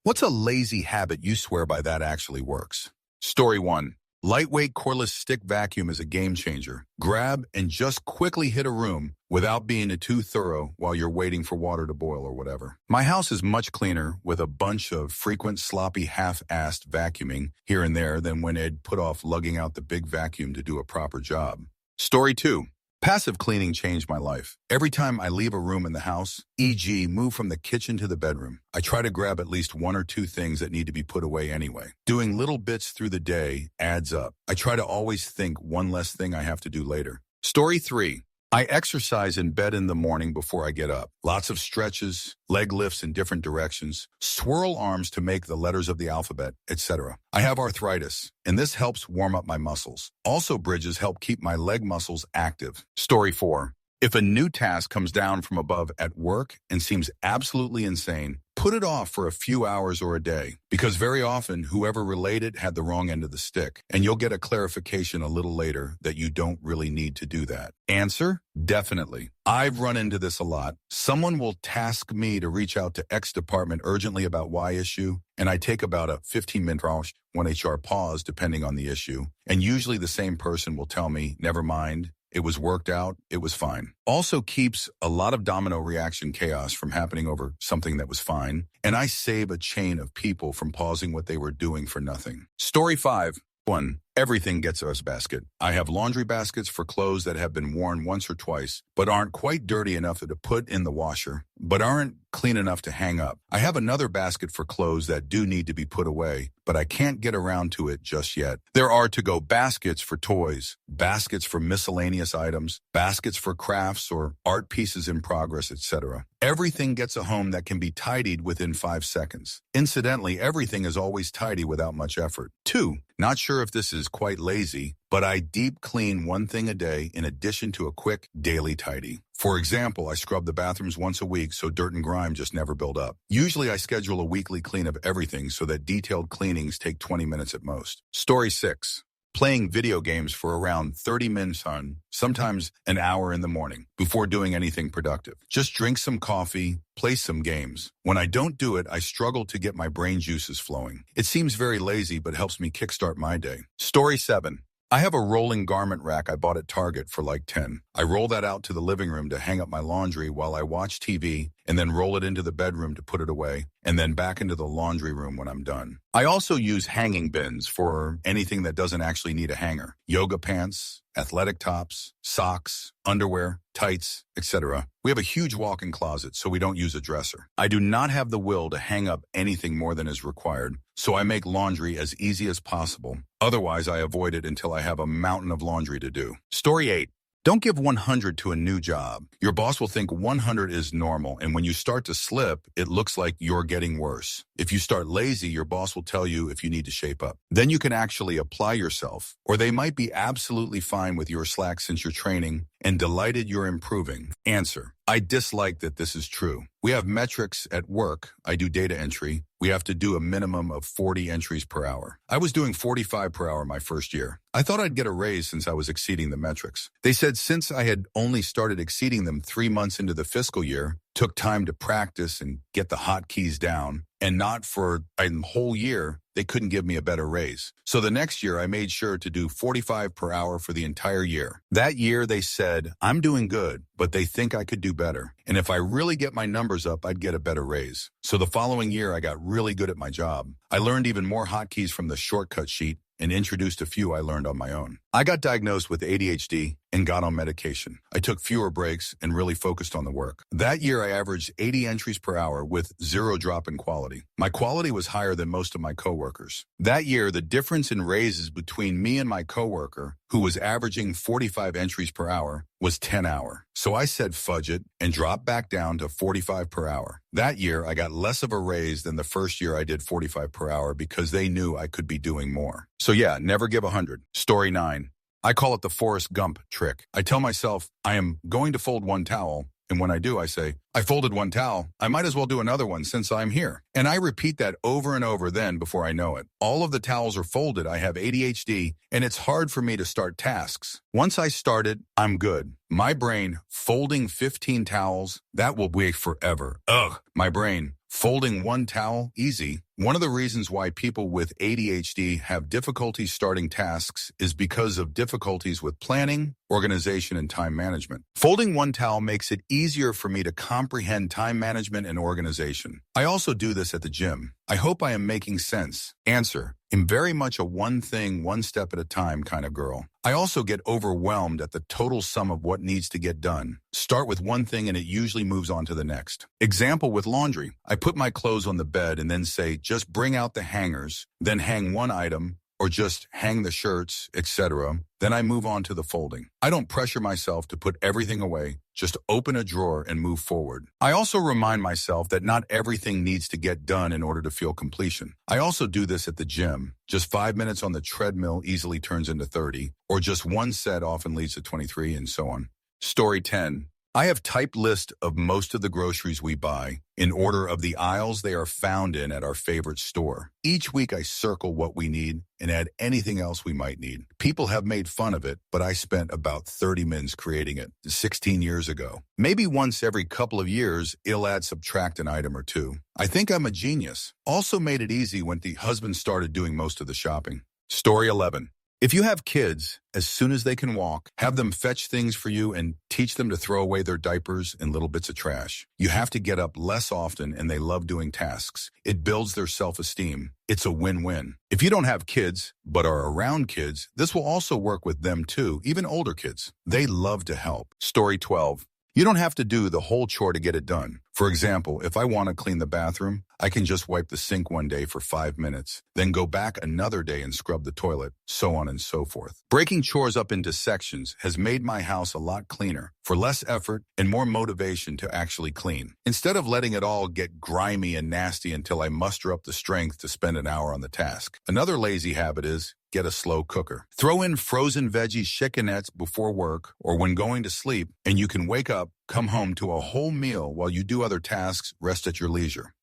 What's a lazy habit you swear by that actually works? Story 1. Lightweight cordless stick vacuum is a game changer. Grab and just quickly hit a room without being too thorough while you're waiting for water to boil or whatever. My house is much cleaner with a bunch of frequent sloppy half-assed vacuuming here and there than when Ed put off lugging out the big vacuum to do a proper job. Story 2. Passive cleaning changed my life. Every time I leave a room in the house, e.g. move from the kitchen to the bedroom, I try to grab at least one or two things that need to be put away anyway. Doing little bits through the day adds up. I try to always think one less thing I have to do later. Story 3. I exercise in bed in the morning before I get up. Lots of stretches, leg lifts in different directions, swirl arms to make the letters of the alphabet, etc. I have arthritis, and this helps warm up my muscles. Also, bridges help keep my leg muscles active. Story 4. If a new task comes down from above at work and seems absolutely insane, put it off for a few hours or a day, because very often whoever relayed it had the wrong end of the stick, and you'll get a clarification a little later that you don't really need to do that. Answer? Definitely. I've run into this a lot. Someone will task me to reach out to X department urgently about Y issue, and I take about a 15-minute rush, one HR pause depending on the issue, and usually the same person will tell me, never mind, it was worked out, it was fine. Also keeps a lot of domino reaction chaos from happening over something that was fine, and I save a chain of people from pausing what they were doing for nothing. Story 5. 1. Everything gets a basket. I have laundry baskets for clothes that have been worn once or twice, but aren't quite dirty enough to put in the washer, but aren't clean enough to hang up. I have another basket for clothes that do need to be put away, but I can't get around to it just yet. There are to-go baskets for toys, baskets for miscellaneous items, baskets for crafts or art pieces in progress, etc. Everything gets a home that can be tidied within 5 seconds. Incidentally, everything is always tidy without much effort. 2. Not sure if this is quite lazy, but I deep clean one thing a day in addition to a quick daily tidy. For example, I scrub the bathrooms once a week so dirt and grime just never build up. Usually I schedule a weekly clean of everything so that detailed cleanings take 20 minutes at most. Story 6. Playing video games for around 30 minutes sometimes an hour in the morning, before doing anything productive. Just drink some coffee, play some games. When I don't do it, I struggle to get my brain juices flowing. It seems very lazy, but helps me kickstart my day. Story 7. I have a rolling garment rack I bought at Target for like 10. I roll that out to the living room to hang up my laundry while I watch TV, and then roll it into the bedroom to put it away, and then back into the laundry room when I'm done. I also use hanging bins for anything that doesn't actually need a hanger. Yoga pants, athletic tops, socks, underwear, tights, etc. We have a huge walk-in closet, so we don't use a dresser. I do not have the will to hang up anything more than is required, so I make laundry as easy as possible. Otherwise, I avoid it until I have a mountain of laundry to do. Story 8. Don't give 100 to a new job. Your boss will think 100 is normal, and when you start to slip, it looks like you're getting worse. If you start lazy, your boss will tell you if you need to shape up. Then you can actually apply yourself, or they might be absolutely fine with your slack since you're training and delighted you're improving. Answer. I dislike that this is true. We have metrics at work. I do data entry. We have to do a minimum of 40 entries per hour. I was doing 45 per hour my first year. I thought I'd get a raise since I was exceeding the metrics. They said since I had only started exceeding them 3 months into the fiscal year, took time to practice and get the hotkeys down, and not for a whole year, they couldn't give me a better raise. So the next year, I made sure to do 45 per hour for the entire year. That year, they said, I'm doing good, but they think I could do better. And if I really get my numbers up, I'd get a better raise. So the following year, I got really good at my job. I learned even more hotkeys from the shortcut sheet and introduced a few I learned on my own. I got diagnosed with ADHD and got on medication. I took fewer breaks and really focused on the work. That year, I averaged 80 entries per hour with 0 drop in quality. My quality was higher than most of my coworkers. That year, the difference in raises between me and my coworker, who was averaging 45 entries per hour, was 10 hour. So I said fudge it and dropped back down to 45 per hour. That year, I got less of a raise than the first year I did 45 per hour because they knew I could be doing more. So yeah, never give 100. Story 9. I call it the Forrest Gump trick. I tell myself I am going to fold one towel, and when I do, I say, I folded one towel. I might as well do another one since I'm here. And I repeat that over and over then before I know it. All of the towels are folded. I have ADHD, and it's hard for me to start tasks. Once I start it, I'm good. My brain folding 15 towels, that will wait forever. Ugh. My brain Folding one towel, easy. One of the reasons why people with ADHD have difficulty starting tasks is because of difficulties with planning, organization, and time management. Folding one towel makes it easier for me to comprehend time management and organization. I also do this at the gym. I hope I am making sense. Answer: I'm very much a one thing, one step at a time kind of girl. I also get overwhelmed at the total sum of what needs to get done. Start with one thing and it usually moves on to the next. Example with laundry. I put my clothes on the bed and then say, just bring out the hangers, then hang one item, or just hang the shirts, etc. Then I move on to the folding. I don't pressure myself to put everything away, just open a drawer and move forward. I also remind myself that not everything needs to get done in order to feel completion. I also do this at the gym. Just 5 minutes on the treadmill easily turns into 30, or just one set often leads to 23, and so on. Story 10. I have typed list of most of the groceries we buy in order of the aisles they are found in at our favorite store. Each week I circle what we need and add anything else we might need. People have made fun of it, but I spent about 30 minutes creating it 16 years ago. Maybe once every couple of years, it'll add subtract an item or two. I think I'm a genius. Also made it easy when the husband started doing most of the shopping. Story 11. If you have kids, as soon as they can walk, have them fetch things for you and teach them to throw away their diapers and little bits of trash. You have to get up less often and they love doing tasks. It builds their self-esteem. It's a win-win. If you don't have kids, but are around kids, this will also work with them too, even older kids. They love to help. Story 12. You don't have to do the whole chore to get it done. For example, if I want to clean the bathroom, I can just wipe the sink one day for 5 minutes, then go back another day and scrub the toilet, so on and so forth. Breaking chores up into sections has made my house a lot cleaner, for less effort and more motivation to actually clean. Instead of letting it all get grimy and nasty until I muster up the strength to spend an hour on the task. Another lazy habit is get a slow cooker. Throw in frozen veggies, chickenettes before work or when going to sleep, and you can wake up, come home to a whole meal while you do other tasks, rest at your leisure.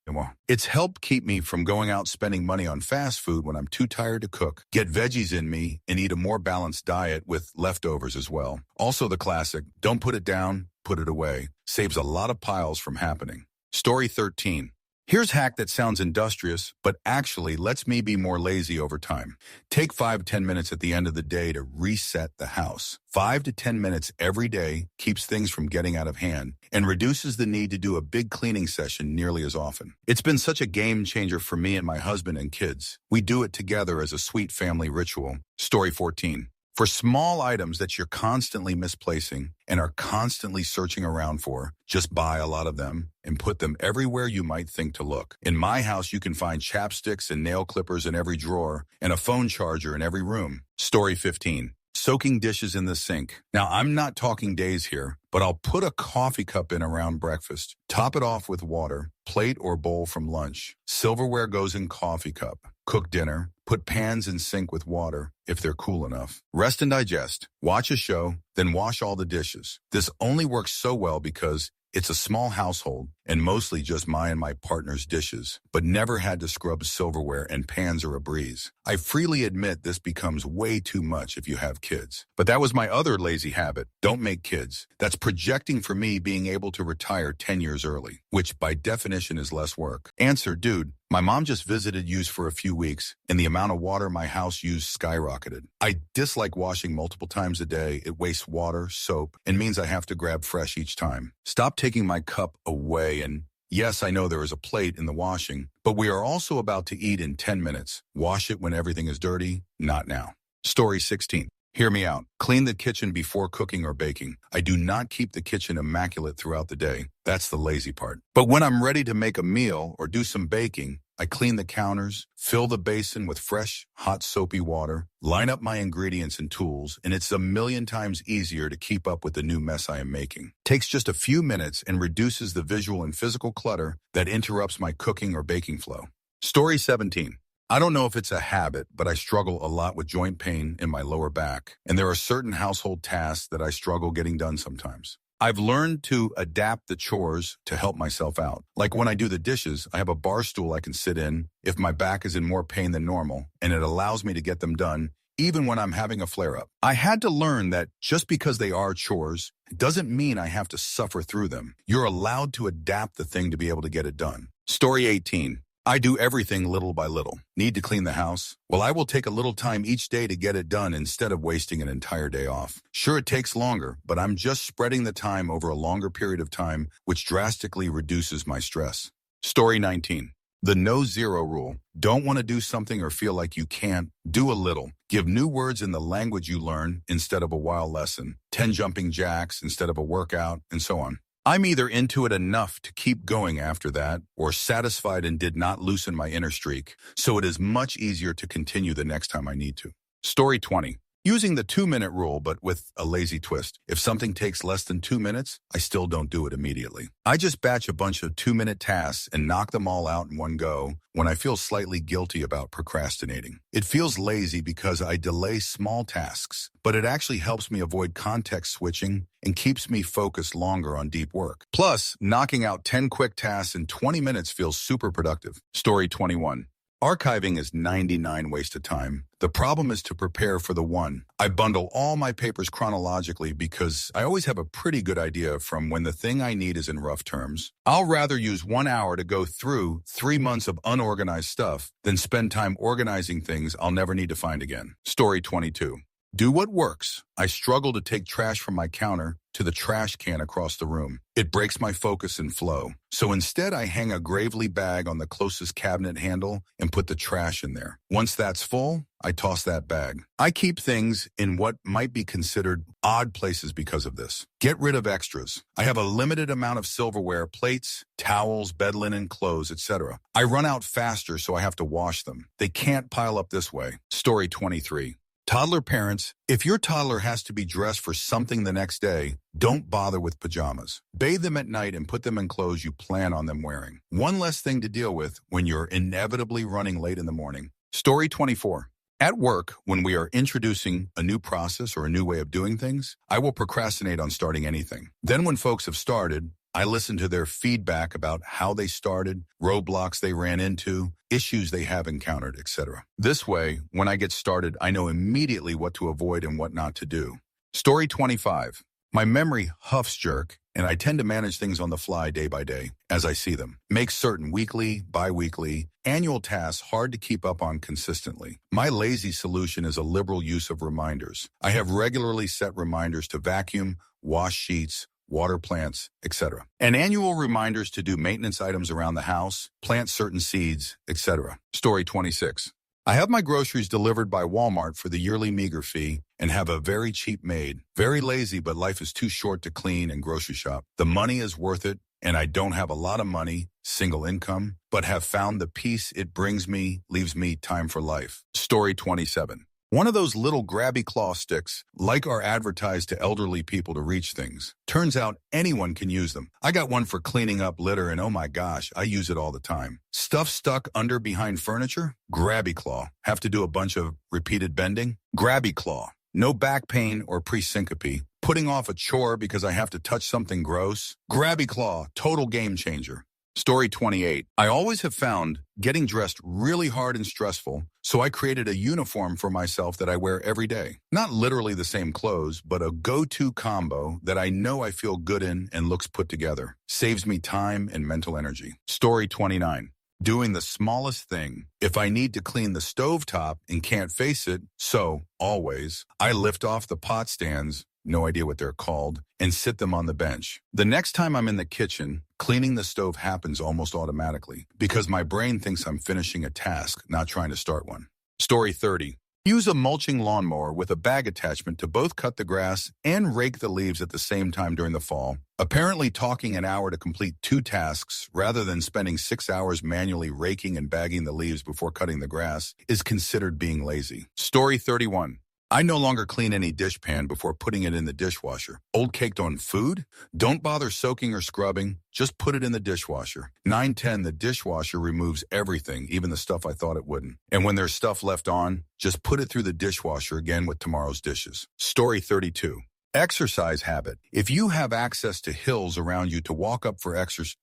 It's helped keep me from going out spending money on fast food when I'm too tired to cook, get veggies in me, and eat a more balanced diet with leftovers as well. Also the classic, don't put it down, put it away. Saves a lot of piles from happening. Story 13. Here's a hack that sounds industrious, but actually lets me be more lazy over time. Take 5-10 minutes at the end of the day to reset the house. 5 to 10 minutes every day keeps things from getting out of hand and reduces the need to do a big cleaning session nearly as often. It's been such a game changer for me and my husband and kids. We do it together as a sweet family ritual. Story 14. For small items that you're constantly misplacing and are constantly searching around for, just buy a lot of them and put them everywhere you might think to look. In my house, you can find chapsticks and nail clippers in every drawer and a phone charger in every room. Story 15. Soaking dishes in the sink. Now, I'm not talking days here, but I'll put a coffee cup in around breakfast, top it off with water, plate or bowl from lunch. Silverware goes in coffee cup. Cook dinner, put pans in sink with water if they're cool enough. Rest and digest, watch a show, then wash all the dishes. This only works so well because it's a small household and mostly just my and my partner's dishes, but never had to scrub silverware and pans are a breeze. I freely admit this becomes way too much if you have kids. But that was my other lazy habit. Don't make kids. That's projecting for me being able to retire 10 years early, which by definition is less work. Answer, dude. My mom just visited you for a few weeks, and the amount of water my house used skyrocketed. I dislike washing multiple times a day. It wastes water, soap, and means I have to grab fresh each time. Stop taking my cup away and yes, I know there is a plate in the washing, but we are also about to eat in 10 minutes. Wash it when everything is dirty, not now. Story 16. Hear me out. Clean the kitchen before cooking or baking. I do not keep the kitchen immaculate throughout the day. That's the lazy part. But when I'm ready to make a meal or do some baking, I clean the counters, fill the basin with fresh, hot, soapy water, line up my ingredients and tools, and it's a million times easier to keep up with the new mess I am making. Takes just a few minutes and reduces the visual and physical clutter that interrupts my cooking or baking flow. Story 17. I don't know if it's a habit, but I struggle a lot with joint pain in my lower back, and there are certain household tasks that I struggle getting done sometimes. I've learned to adapt the chores to help myself out. Like when I do the dishes, I have a bar stool I can sit in if my back is in more pain than normal, and it allows me to get them done even when I'm having a flare-up. I had to learn that just because they are chores It doesn't mean I have to suffer through them. You're allowed to adapt the thing to be able to get it done. Story 18. I do everything little by little. Need to clean the house? Well, I will take a little time each day to get it done instead of wasting an entire day off. Sure, it takes longer, but I'm just spreading the time over a longer period of time, which drastically reduces my stress. Story 19. The no-zero rule. Don't want to do something or feel like you can't? Do a little. Give new words in the language you learn instead of a wild lesson. 10 jumping jacks instead of a workout, and so on. I'm either into it enough to keep going after that or satisfied and did not loosen my inner streak, so it is much easier to continue the next time I need to. Story 20. Using the 2-minute rule, but with a lazy twist. If something takes less than 2 minutes, I still don't do it immediately. I just batch a bunch of 2-minute tasks and knock them all out in one go when I feel slightly guilty about procrastinating. It feels lazy because I delay small tasks, but it actually helps me avoid context switching and keeps me focused longer on deep work. Plus, knocking out 10 quick tasks in 20 minutes feels super productive. Story 21. Archiving is 99 waste of time. The problem is to prepare for the one. I bundle all my papers chronologically because I always have a pretty good idea from when the thing I need is in rough terms. I'll rather use 1 hour to go through 3 months of unorganized stuff than spend time organizing things I'll never need to find again. Story 22. Do what works. I struggle to take trash from my counter to the trash can across the room. It breaks my focus and flow. So instead, I hang a Gravely bag on the closest cabinet handle and put the trash in there. Once that's full, I toss that bag. I keep things in what might be considered odd places because of this. Get rid of extras. I have a limited amount of silverware, plates, towels, bed linen, clothes, etc. I run out faster, so I have to wash them. They can't pile up this way. Story 23. Toddler parents, if your toddler has to be dressed for something the next day, don't bother with pajamas. Bathe them at night and put them in clothes you plan on them wearing. One less thing to deal with when you're inevitably running late in the morning. Story 24. At work, when we are introducing a new process or a new way of doing things, I will procrastinate on starting anything. Then when folks have started, I listen to their feedback about how they started, roadblocks they ran into, issues they have encountered, etc. This way, when I get started, I know immediately what to avoid and what not to do. Story 25. My memory huffs jerk, and I tend to manage things on the fly day by day as I see them. Make certain weekly, bi-weekly, annual tasks hard to keep up on consistently. My lazy solution is a liberal use of reminders. I have regularly set reminders to vacuum, wash sheets, water plants, etc. And annual reminders to do maintenance items around the house, plant certain seeds, etc. Story 26. I have my groceries delivered by Walmart for the yearly meager fee and have a very cheap maid. Very lazy, but life is too short to clean and grocery shop. The money is worth it, and I don't have a lot of money, single income, but have found the peace it brings me, leaves me time for life. Story 27. One of those little grabby claw sticks, like are advertised to elderly people to reach things. Turns out anyone can use them. I got one for cleaning up litter, and oh my gosh, I use it all the time. Stuff stuck under behind furniture? Grabby claw. Have to do a bunch of repeated bending? Grabby claw. No back pain or pre-syncope. Putting off a chore because I have to touch something gross? Grabby claw. Total game changer. Story 28. I always have found getting dressed really hard and stressful, so I created a uniform for myself that I wear every day. Not literally the same clothes, but a go-to combo that I know I feel good in and looks put together. Saves me time and mental energy. Story 29. Doing the smallest thing. If I need to clean the stovetop and can't face it, so, always, I lift off the pot stands, no idea what they're called, and sit them on the bench. The next time I'm in the kitchen, cleaning the stove happens almost automatically because my brain thinks I'm finishing a task, not trying to start one. Story 30. Use a mulching lawnmower with a bag attachment to both cut the grass and rake the leaves at the same time during the fall. Apparently talking an hour to complete 2 tasks rather than spending 6 hours manually raking and bagging the leaves before cutting the grass is considered being lazy. Story 31. I no longer clean any dishpan before putting it in the dishwasher. Old caked on food? Don't bother soaking or scrubbing. Just put it in the dishwasher. 9/10, the dishwasher removes everything, even the stuff I thought it wouldn't. And when there's stuff left on, just put it through the dishwasher again with tomorrow's dishes. Story 32. Exercise habit. If you have access to hills around you to walk up for exercise,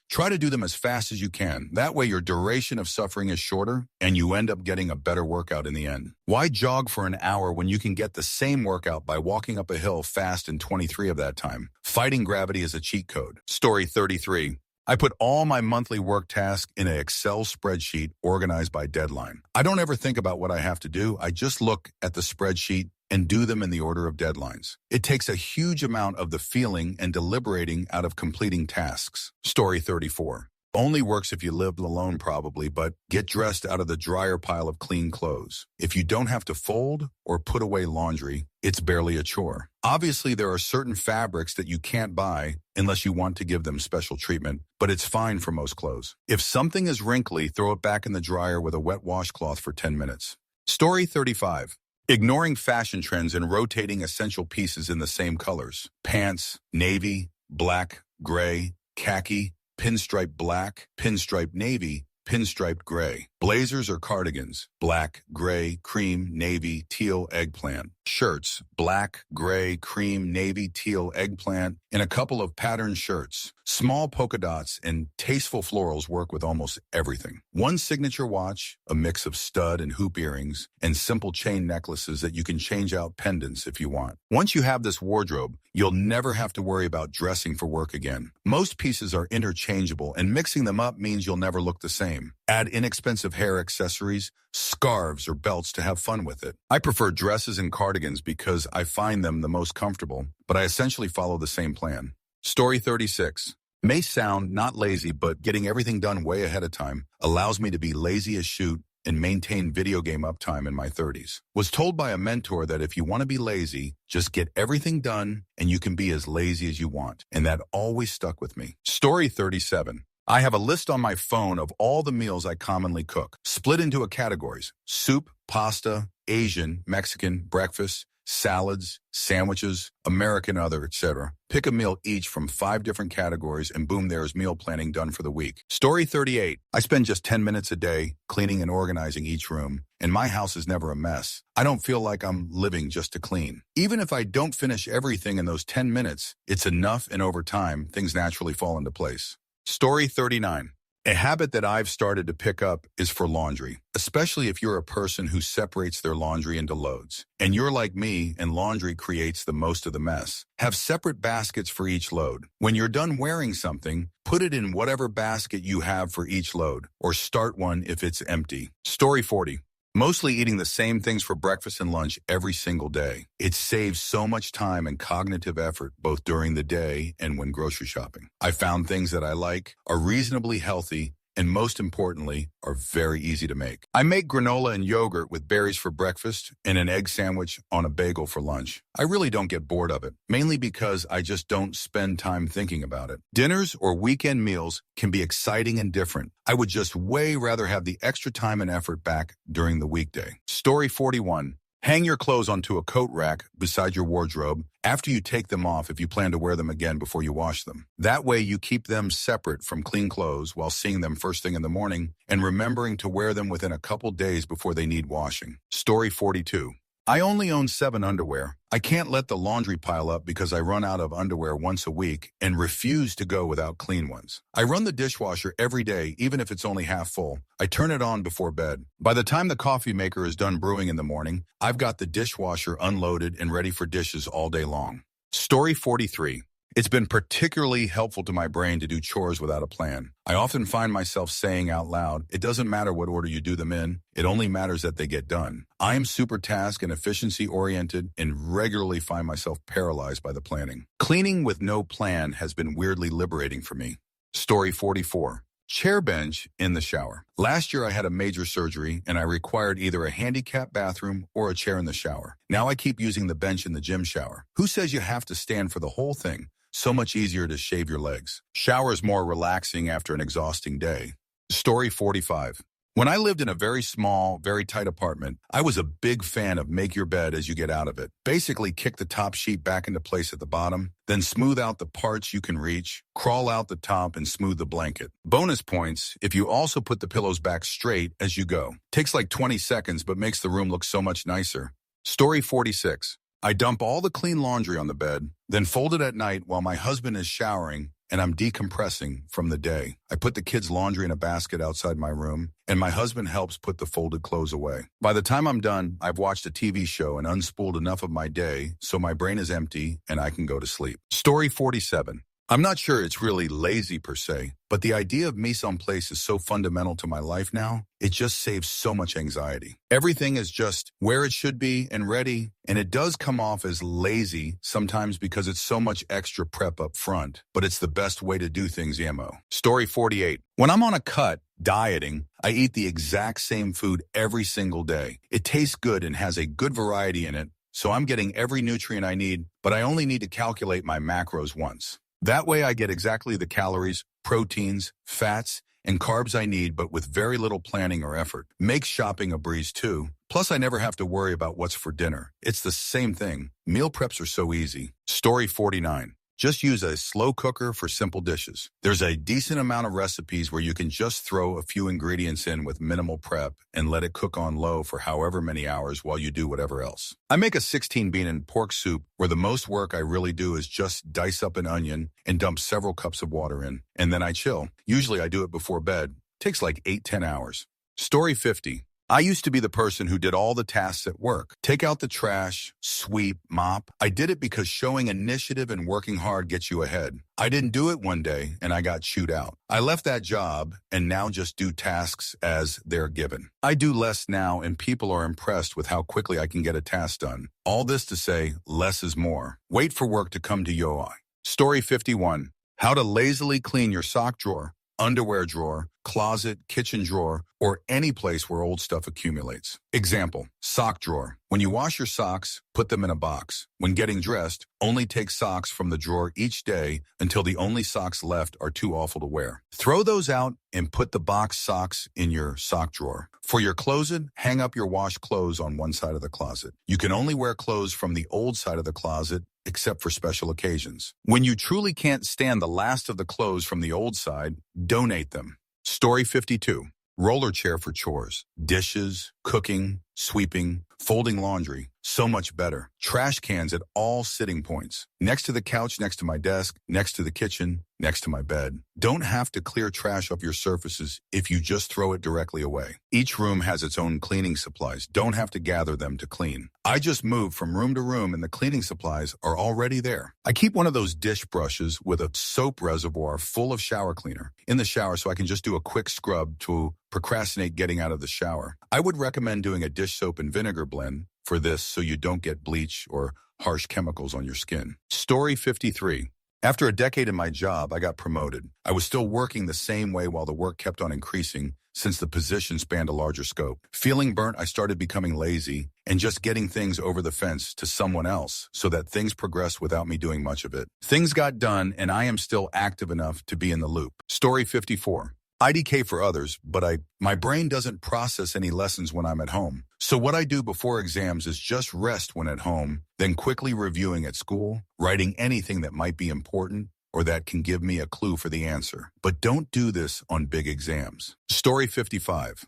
try to do them as fast as you can. That way your duration of suffering is shorter and you end up getting a better workout in the end. Why jog for an hour when you can get the same workout by walking up a hill fast in 23 of that time? Fighting gravity is a cheat code. Story 33. I put all my monthly work tasks in an Excel spreadsheet organized by deadline. I don't ever think about what I have to do. I just look at the spreadsheet and do them in the order of deadlines. It takes a huge amount of the feeling and deliberating out of completing tasks. Story 34. Only works if you live alone probably, but get dressed out of the dryer pile of clean clothes. If you don't have to fold or put away laundry, it's barely a chore. Obviously, there are certain fabrics that you can't buy unless you want to give them special treatment, but it's fine for most clothes. If something is wrinkly, throw it back in the dryer with a wet washcloth for 10 minutes. Story 35. Ignoring fashion trends and rotating essential pieces in the same colors. Pants, navy, black, gray, khaki, pinstripe black, pinstripe navy, pinstriped gray. Blazers or cardigans, black, gray, cream, navy, teal, eggplant. Shirts, black, gray, cream, navy, teal, eggplant, and a couple of patterned shirts. Small polka dots and tasteful florals work with almost everything. One signature watch, a mix of stud and hoop earrings, and simple chain necklaces that you can change out pendants if you want. Once you have this wardrobe, you'll never have to worry about dressing for work again. Most pieces are interchangeable, and mixing them up means you'll never look the same. Add inexpensive hair accessories, scarves, or belts to have fun with it. I prefer dresses and cardigans because I find them the most comfortable, but I essentially follow the same plan. Story 36. May sound not lazy, but getting everything done way ahead of time allows me to be lazy as shoot and maintain video game uptime in my 30s. Was told by a mentor that if you want to be lazy, just get everything done and you can be as lazy as you want. And that always stuck with me. Story 37. I have a list on my phone of all the meals I commonly cook, split into categories: soup, pasta, Asian, Mexican, breakfast, salads, sandwiches, American other, etc. Pick a meal each from 5 different categories and boom, there's meal planning done for the week. Story 38. I spend just 10 minutes a day cleaning and organizing each room, and my house is never a mess. I don't feel like I'm living just to clean. Even if I don't finish everything in those 10 minutes, it's enough, and over time, things naturally fall into place. Story 39. A habit that I've started to pick up is for laundry, especially if you're a person who separates their laundry into loads. And you're like me, and laundry creates the most of the mess. Have separate baskets for each load. When you're done wearing something, put it in whatever basket you have for each load, or start one if it's empty. Story 40. Mostly eating the same things for breakfast and lunch every single day. It saves so much time and cognitive effort both during the day and when grocery shopping. I found things that I like, are reasonably healthy, and most importantly, are very easy to make. I make granola and yogurt with berries for breakfast and an egg sandwich on a bagel for lunch. I really don't get bored of it, mainly because I just don't spend time thinking about it. Dinners or weekend meals can be exciting and different. I would just way rather have the extra time and effort back during the weekday. Story 41. Hang your clothes onto a coat rack beside your wardrobe after you take them off if you plan to wear them again before you wash them. That way you keep them separate from clean clothes while seeing them first thing in the morning and remembering to wear them within a couple days before they need washing. Story 42. I only own 7 underwear. I can't let the laundry pile up because I run out of underwear once a week and refuse to go without clean ones. I run the dishwasher every day, even if it's only half full. I turn it on before bed. By the time the coffee maker is done brewing in the morning, I've got the dishwasher unloaded and ready for dishes all day long. Story 43. It's been particularly helpful to my brain to do chores without a plan. I often find myself saying out loud, it doesn't matter what order you do them in, it only matters that they get done. I am super task and efficiency oriented and regularly find myself paralyzed by the planning. Cleaning with no plan has been weirdly liberating for me. Story 44. Chair bench in the shower. Last year I had a major surgery and I required either a handicap bathroom or a chair in the shower. Now I keep using the bench in the gym shower. Who says you have to stand for the whole thing? So much easier to shave your legs. Shower is more relaxing after an exhausting day. Story 45. When I lived in a very small, very tight apartment, I was a big fan of make your bed as you get out of it. Basically, kick the top sheet back into place at the bottom, then smooth out the parts you can reach, crawl out the top, and smooth the blanket. Bonus points if you also put the pillows back straight as you go. Takes like 20 seconds, but makes the room look so much nicer. Story 46. I dump all the clean laundry on the bed, then fold it at night while my husband is showering and I'm decompressing from the day. I put the kids' laundry in a basket outside my room, and my husband helps put the folded clothes away. By the time I'm done, I've watched a TV show and unspooled enough of my day so my brain is empty and I can go to sleep. Story 47. I'm not sure it's really lazy per se, but the idea of mise en place is so fundamental to my life now, it just saves so much anxiety. Everything is just where it should be and ready, and it does come off as lazy sometimes because it's so much extra prep up front, but it's the best way to do things, Yamo. Story 48. When I'm on a cut, dieting, I eat the exact same food every single day. It tastes good and has a good variety in it, so I'm getting every nutrient I need, but I only need to calculate my macros once. That way I get exactly the calories, proteins, fats, and carbs I need, but with very little planning or effort. Makes shopping a breeze too. Plus I never have to worry about what's for dinner. It's the same thing. Meal preps are so easy. Story 49. Just use a slow cooker for simple dishes. There's a decent amount of recipes where you can just throw a few ingredients in with minimal prep and let it cook on low for however many hours while you do whatever else. I make a 16-bean and pork soup where the most work I really do is just dice up an onion and dump several cups of water in, and then I chill. Usually I do it before bed. Takes like 8-10 hours. Story 50. I used to be the person who did all the tasks at work. Take out the trash, sweep, mop. I did it because showing initiative and working hard gets you ahead. I didn't do it one day and I got chewed out. I left that job and now just do tasks as they're given. I do less now and people are impressed with how quickly I can get a task done. All this to say, less is more. Wait for work to come to you. Story 51. How to lazily clean your sock drawer, underwear drawer, closet, kitchen drawer, or any place where old stuff accumulates. Example, sock drawer. When you wash your socks, put them in a box. When getting dressed, only take socks from the drawer each day until the only socks left are too awful to wear. Throw those out and put the box socks in your sock drawer. For your closet, hang up your washed clothes on one side of the closet. You can only wear clothes from the old side of the closet except for special occasions. When you truly can't stand the last of the clothes from the old side, donate them. Story 52. Roller chair for chores, dishes, cooking, sweeping, folding laundry. So much better. Trash cans at all sitting points. Next to the couch, next to my desk, next to the kitchen, next to my bed. Don't have to clear trash off your surfaces if you just throw it directly away. Each room has its own cleaning supplies. Don't have to gather them to clean. I just move from room to room and the cleaning supplies are already there. I keep one of those dish brushes with a soap reservoir full of shower cleaner in the shower so I can just do a quick scrub to procrastinate getting out of the shower. I would recommend doing a dish soap and vinegar blend for this so you don't get bleach or harsh chemicals on your skin. Story 53. After a decade in my job, I got promoted. I was still working the same way while the work kept on increasing since the position spanned a larger scope. Feeling burnt, I started becoming lazy and just getting things over the fence to someone else so that things progressed without me doing much of it. Things got done and I am still active enough to be in the loop. Story 54. IDK for others, but my brain doesn't process any lessons when I'm at home. So what I do before exams is just rest when at home, then quickly reviewing at school, writing anything that might be important or that can give me a clue for the answer. But don't do this on big exams. Story 55.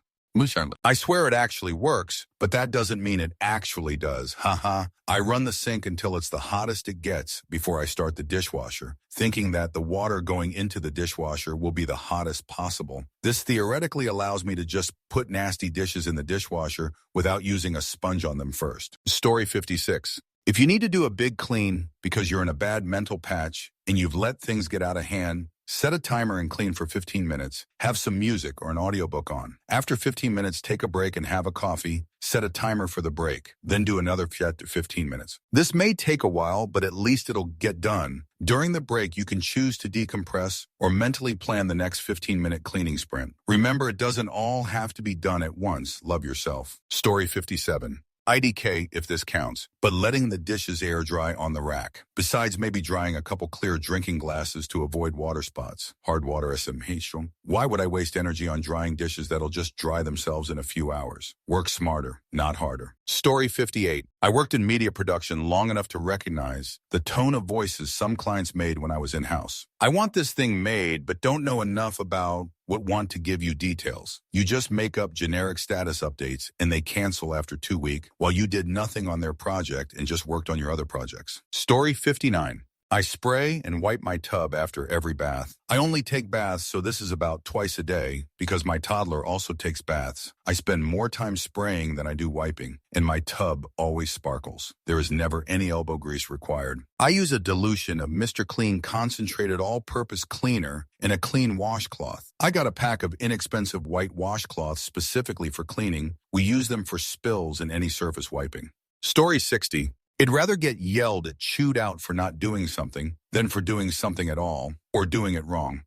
I swear it actually works, but that doesn't mean it actually does. Haha. I run the sink until it's the hottest it gets before I start the dishwasher, thinking that the water going into the dishwasher will be the hottest possible. This theoretically allows me to just put nasty dishes in the dishwasher without using a sponge on them first. Story 56. If you need to do a big clean because you're in a bad mental patch and you've let things get out of hand, set a timer and clean for 15 minutes. Have some music or an audiobook on. After 15 minutes, take a break and have a coffee. Set a timer for the break. Then do another 15 minutes. This may take a while, but at least it'll get done. During the break, you can choose to decompress or mentally plan the next 15-minute cleaning sprint. Remember, it doesn't all have to be done at once. Love yourself. Story 57. IDK if this counts, but letting the dishes air dry on the rack. Besides maybe drying a couple clear drinking glasses to avoid water spots. Hard water SMH. Why would I waste energy on drying dishes that'll just dry themselves in a few hours? Work smarter, not harder. Story 58. I worked in media production long enough to recognize the tone of voices some clients made when I was in-house. I want this thing made, but don't know enough about would want to give you details. You just make up generic status updates and they cancel after 2 weeks while you did nothing on their project and just worked on your other projects. Story 59. I spray and wipe my tub after every bath. I only take baths, so this is about twice a day because my toddler also takes baths. I spend more time spraying than I do wiping, and my tub always sparkles. There is never any elbow grease required. I use a dilution of Mr. Clean concentrated all-purpose cleaner and a clean washcloth. I got a pack of inexpensive white washcloths specifically for cleaning. We use them for spills and any surface wiping. Story 60. I'd rather get yelled at, chewed out for not doing something than for doing something at all or doing it wrong.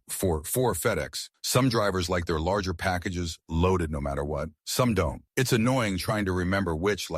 For FedEx, some drivers like their larger packages loaded no matter what. Some don't. It's annoying trying to remember which,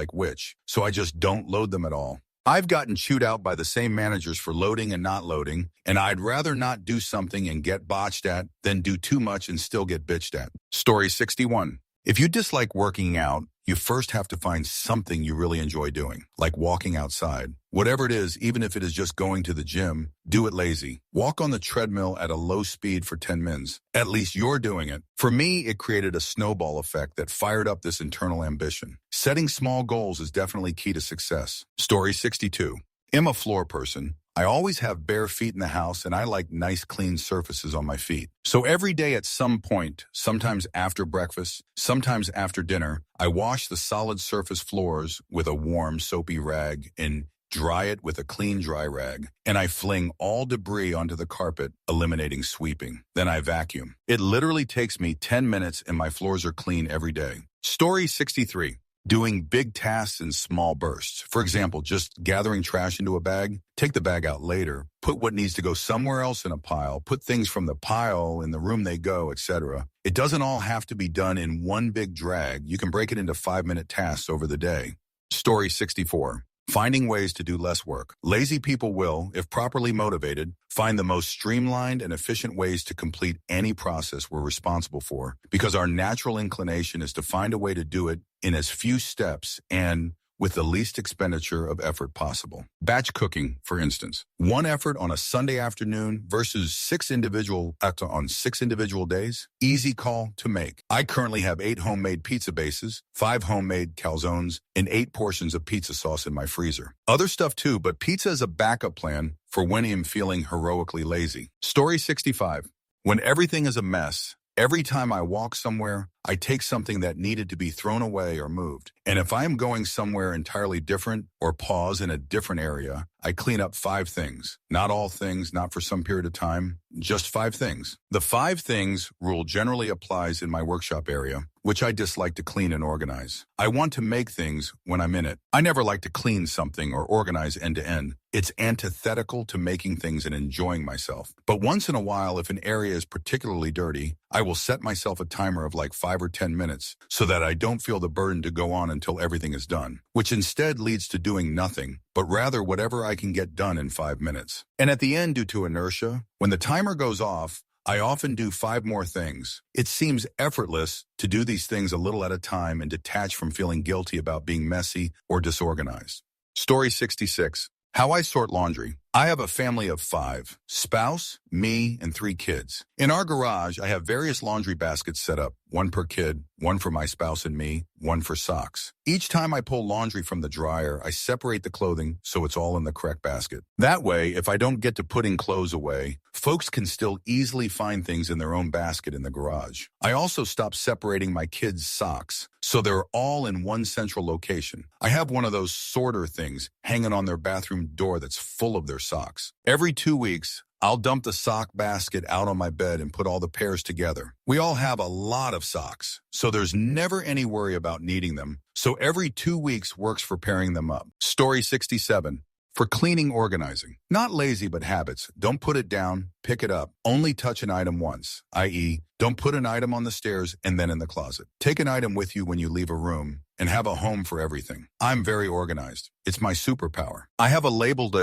so I just don't load them at all. I've gotten chewed out by the same managers for loading and not loading, and I'd rather not do something and get botched at than do too much and still get bitched at. Story 61. If you dislike working out, you first have to find something you really enjoy doing, like walking outside. Whatever it is, even if it is just going to the gym, do it lazy. Walk on the treadmill at a low speed for 10 minutes. At least you're doing it. For me, it created a snowball effect that fired up this internal ambition. Setting small goals is definitely key to success. Story 62. I'm a floor person. I always have bare feet in the house, and I like nice, clean surfaces on my feet. So every day at some point, sometimes after breakfast, sometimes after dinner, I wash the solid surface floors with a warm, soapy rag and dry it with a clean, dry rag. And I fling all debris onto the carpet, eliminating sweeping. Then I vacuum. It literally takes me 10 minutes, and my floors are clean every day. Story 63. Doing big tasks in small bursts. For example, just gathering trash into a bag, take the bag out later, put what needs to go somewhere else in a pile, put things from the pile in the room they go, etc. It doesn't all have to be done in one big drag. You can break it into 5-minute tasks over the day. Story 64. Finding ways to do less work. Lazy people will, if properly motivated, find the most streamlined and efficient ways to complete any process we're responsible for, because our natural inclination is to find a way to do it in as few steps and with the least expenditure of effort possible. Batch cooking, for instance. One effort on a Sunday afternoon versus 6 individual on 6 individual days. Easy call to make. I currently have 8 homemade pizza bases, 5 homemade calzones, and 8 portions of pizza sauce in my freezer. Other stuff too, but pizza is a backup plan for when I'm feeling heroically lazy. Story 65. When everything is a mess, every time I walk somewhere, I take something that needed to be thrown away or moved. And if I am going somewhere entirely different or pause in a different area, I clean up 5 things. Not all things, not for some period of time, just 5 things. The 5 things rule generally applies in my workshop area, which I dislike to clean and organize. I want to make things when I'm in it. I never like to clean something or organize end to end. It's antithetical to making things and enjoying myself. But once in a while, if an area is particularly dirty, I will set myself a timer of like 5 or 10 minutes so that I don't feel the burden to go on until everything is done, which instead leads to doing nothing, but rather whatever I can get done in 5 minutes. And at the end, due to inertia, when the timer goes off, I often do 5 more things. It seems effortless to do these things a little at a time and detach from feeling guilty about being messy or disorganized. Story 66. How I sort laundry. I have a family of 5, spouse, me, and 3 kids. In our garage, I have various laundry baskets set up, 1 per kid, 1 for my spouse and me, 1 for socks. Each time I pull laundry from the dryer, I separate the clothing so it's all in the correct basket. That way, if I don't get to putting clothes away, folks can still easily find things in their own basket in the garage. I also stopped separating my kids' socks, so they're all in one central location. I have one of those sorter things hanging on their bathroom door that's full of their socks. Every 2 weeks, I'll dump the sock basket out on my bed and put all the pairs together. We all have a lot of socks, so there's never any worry about needing them. So every 2 weeks works for pairing them up. Story 67. For cleaning, organizing. Not lazy, but habits. Don't put it down, pick it up. Only touch an item once, i.e., don't put an item on the stairs and then in the closet. Take an item with you when you leave a room and have a home for everything. I'm very organized. It's my superpower. I have a labeled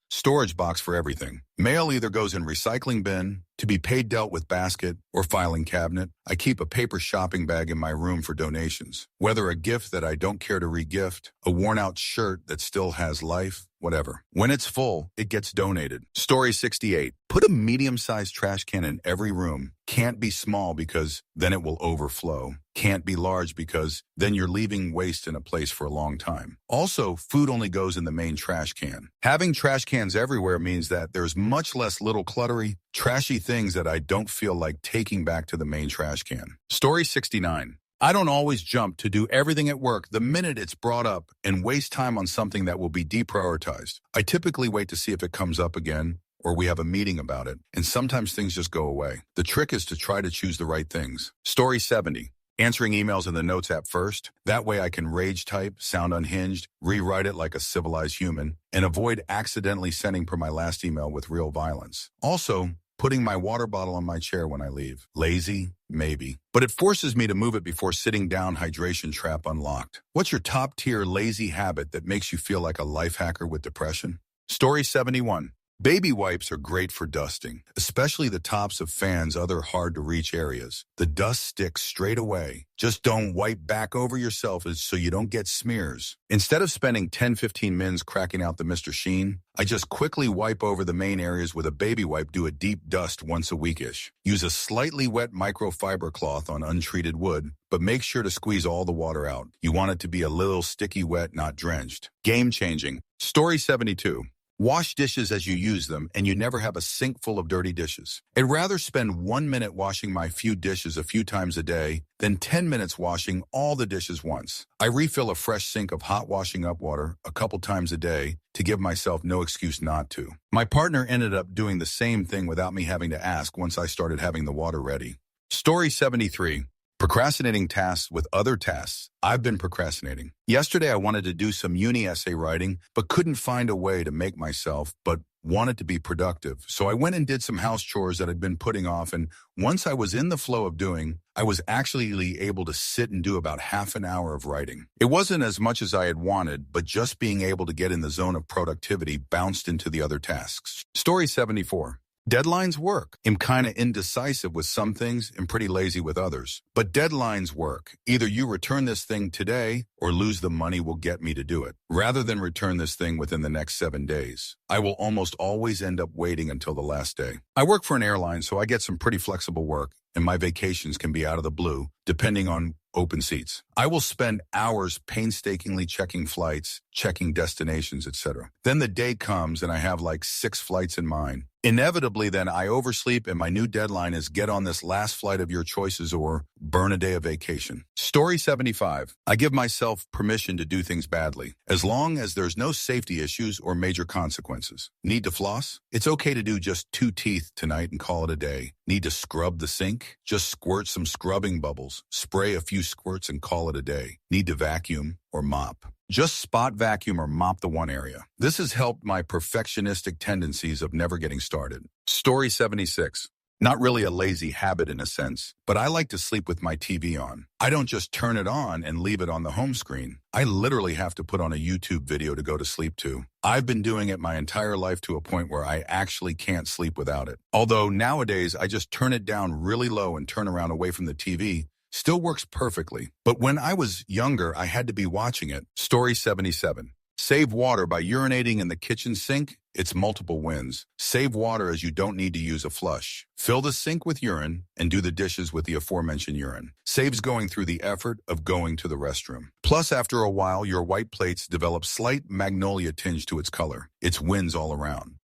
storage box for everything. Mail either goes in recycling bin, to be paid dealt with basket, or filing cabinet. I keep a paper shopping bag in my room for donations. Whether a gift that I don't care to re-gift, a worn-out shirt that still has life, whatever. When it's full, it gets donated. Story 68. Put a medium-sized trash can in every room. Can't be small because then it will overflow. Can't be large because then you're leaving waste in a place for a long time. Also, food only goes in the main trash can. Having trash cans everywhere means that there's much less little cluttery, trashy things that I don't feel like taking back to the main trash can. Story 69. I don't always jump to do everything at work the minute it's brought up and waste time on something that will be deprioritized. I typically wait to see if it comes up again or we have a meeting about it, and sometimes things just go away. The trick is to try to choose the right things. Story 70. Answering emails in the Notes app first. That way I can rage type, sound unhinged, rewrite it like a civilized human, and avoid accidentally sending per my last email with real violence. Also, putting my water bottle on my chair when I leave. Lazy? Maybe. But it forces me to move it before sitting down. Hydration trap unlocked. What's your top tier lazy habit that makes you feel like a life hacker with depression? Story 71. Baby wipes are great for dusting, especially the tops of fans' other hard-to-reach areas. The dust sticks straight away. Just don't wipe back over yourself so you don't get smears. Instead of spending 10-15 minutes cracking out the Mr. Sheen, I just quickly wipe over the main areas with a baby wipe. Do a deep dust once a weekish. Use a slightly wet microfiber cloth on untreated wood, but make sure to squeeze all the water out. You want it to be a little sticky wet, not drenched. Game-changing. Story 72. Wash dishes as you use them, and you never have a sink full of dirty dishes. I'd rather spend 1 minute washing my few dishes a few times a day than 10 minutes washing all the dishes once. I refill a fresh sink of hot washing up water a couple times a day to give myself no excuse not to. My partner ended up doing the same thing without me having to ask once I started having the water ready. Story 73. Procrastinating tasks with other tasks. I've been procrastinating. Yesterday, I wanted to do some uni essay writing, but couldn't find a way to make myself, but wanted to be productive. So I went and did some house chores that I'd been putting off, and once I was in the flow of doing, I was actually able to sit and do about half an hour of writing. It wasn't as much as I had wanted, but just being able to get in the zone of productivity bounced into the other tasks. Story 74. Deadlines work. I'm kind of indecisive with some things and pretty lazy with others. But deadlines work. Either you return this thing today or lose the money will get me to do it. Rather than return this thing within the next 7 days, I will almost always end up waiting until the last day. I work for an airline, so I get some pretty flexible work, and my vacations can be out of the blue, depending on open seats. I will spend hours painstakingly checking flights, checking destinations, etc. Then the day comes and I have like 6 flights in mind. Inevitably, then I oversleep and my new deadline is get on this last flight of your choices or burn a day of vacation. Story 75. I give myself permission to do things badly, as long as there's no safety issues or major consequences. Need to floss? It's okay to do just 2 teeth tonight and call it a day. Need to scrub the sink? Just squirt some scrubbing bubbles, spray a few squirts and call it a day. Need to vacuum or mop? Just spot vacuum or mop the one area. This has helped my perfectionistic tendencies of never getting started. Story 76. Not really a lazy habit in a sense, but I like to sleep with my TV on. I don't just turn it on and leave it on the home screen. I literally have to put on a YouTube video to go to sleep to. I've been doing it my entire life to a point where I actually can't sleep without it. Although nowadays I just turn it down really low and turn around away from the TV. Still works perfectly. But when I was younger, I had to be watching it. Story 77. Save water by urinating in the kitchen sink. It's multiple wins. Save water as you don't need to use a flush. Fill the sink with urine and do the dishes with the aforementioned urine. Saves going through the effort of going to the restroom. Plus, after a while, your white plates develop slight magnolia tinge to its color. It's wins all around.